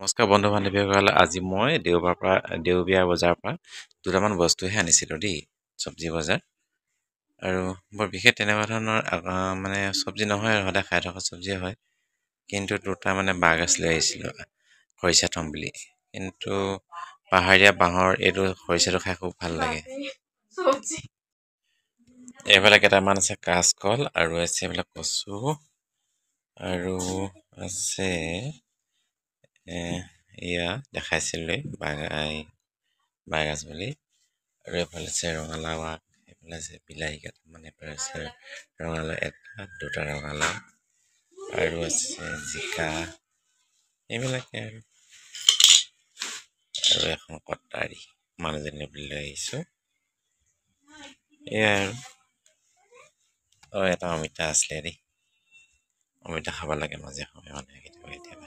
নমস্কাৰ বন্ধু বান্ধৱীসকল, আজি মই দেওবিয়াৰ বজাৰৰ পৰা দুটামান বস্তুহে আনিছিলোঁ দেই, চব্জি বজাৰ। আৰু বৰ বিশেষ তেনেকুৱা ধৰণৰ মানে চব্জি নহয় আৰু সদায় খাই থকা চব্জিয়ে হয়। কিন্তু দুটা মানে বাঁহগাজ লৈ আহিছিলোঁ খৰিচা থ'ম বুলি। কিন্তু পাহাৰীয়া বাঁহৰ এইটো খৰিচাটো খাই খুব ভাল লাগে। এইফালে কেইটামান আছে কাচকল আৰু আছে এইবিলাক কচু আৰু আছে এয়া দেখাইছিলোঁৱেই বাঁহগাজ বুলি। আৰু এইফালে আছে ৰঙালাও আগ, এইফালে আছে বিলাহী কেইটামান, এইফালে আছে ৰঙালাও এটা দুটা ৰঙালাও আৰু আছে জিকা, এইবিলাকে আৰু এখন কটাৰী মানুহজনী বুলি লৈ আহিছোঁ। এয়াই আৰু এটা অমিতা আছিলে দেই, অমিতা খাব লাগে মাজে সময়ে মানুহে কেতিয়াবা কেতিয়াবা।